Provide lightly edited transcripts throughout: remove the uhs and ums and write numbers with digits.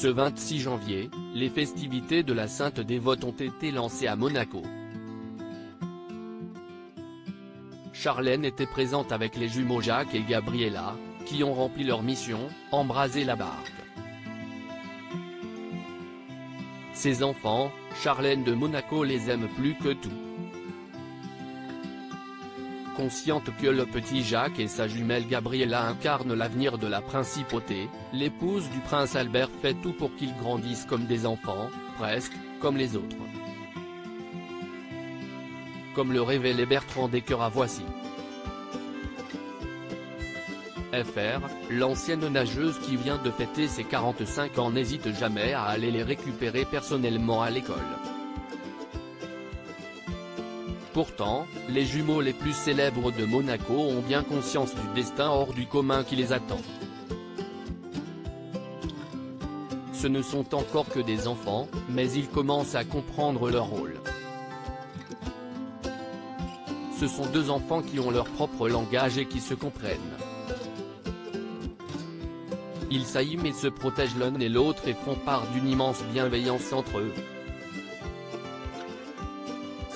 Ce 26 janvier, les festivités de la Sainte Dévote ont été lancées à Monaco. Charlène était présente avec les jumeaux Jacques et Gabriella, qui ont rempli leur mission, embraser la barque. Ses enfants, Charlène de Monaco les aime plus que tout. Consciente que le petit Jacques et sa jumelle Gabriella incarnent l'avenir de la principauté, l'épouse du prince Albert fait tout pour qu'ils grandissent comme des enfants, presque, comme les autres. Comme le révélait Bertrand Decker à Voici. FR, l'ancienne nageuse qui vient de fêter ses 45 ans n'hésite jamais à aller les récupérer personnellement à l'école. Pourtant, les jumeaux les plus célèbres de Monaco ont bien conscience du destin hors du commun qui les attend. Ce ne sont encore que des enfants, mais ils commencent à comprendre leur rôle. Ce sont deux enfants qui ont leur propre langage et qui se comprennent. Ils s'aiment et se protègent l'un et l'autre et font part d'une immense bienveillance entre eux.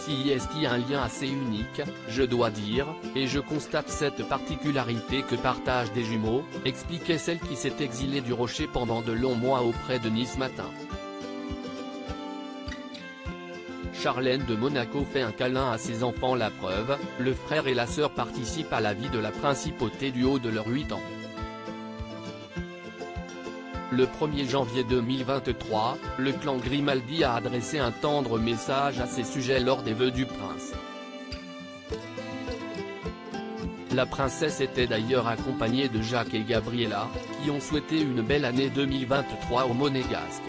Si est un lien assez unique, je dois dire, et je constate cette particularité que partagent des jumeaux, expliquait celle qui s'est exilée du Rocher pendant de longs mois auprès de Nice Matin. Charlène de Monaco fait un câlin à ses enfants. La preuve, le frère et la sœur participent à la vie de la principauté du haut de leurs 8 ans. Le 1er janvier 2023, le clan Grimaldi a adressé un tendre message à ses sujets lors des vœux du prince. La princesse était d'ailleurs accompagnée de Jacques et Gabriella, qui ont souhaité une belle année 2023 aux Monégasques.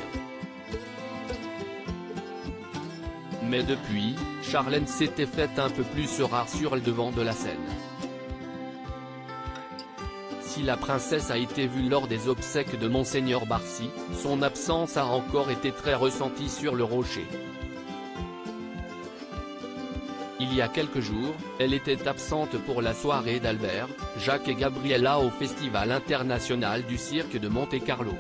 Mais depuis, Charlène s'était faite un peu plus rare sur le devant de la scène. Si la princesse a été vue lors des obsèques de Monseigneur Barcy, son absence a encore été très ressentie sur le Rocher. Il y a quelques jours, elle était absente pour la soirée d'Albert, Jacques et Gabriella au Festival international du cirque de Monte-Carlo.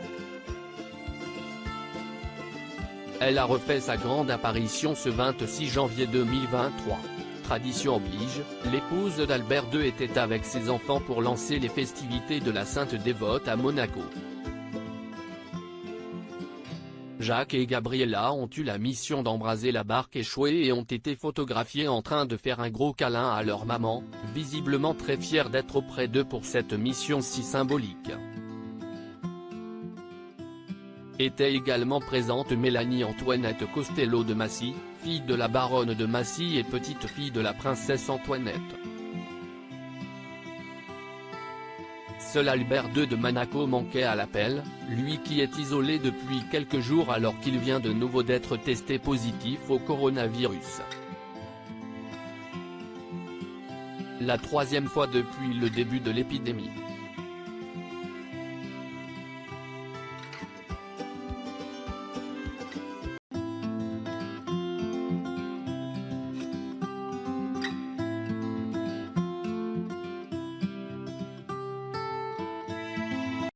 Elle a refait sa grande apparition ce 26 janvier 2023. Tradition oblige, l'épouse d'Albert II était avec ses enfants pour lancer les festivités de la Sainte Dévote à Monaco. Jacques et Gabriella ont eu la mission d'embraser la barque échouée et ont été photographiés en train de faire un gros câlin à leur maman, visiblement très fière d'être auprès d'eux pour cette mission si symbolique. Était également présente Mélanie Antoinette Costello de Massy, fille de la baronne de Massy et petite-fille de la princesse Antoinette. Seul Albert II de Monaco manquait à l'appel, lui qui est isolé depuis quelques jours alors qu'il vient de nouveau d'être testé positif au coronavirus. La troisième fois depuis le début de l'épidémie.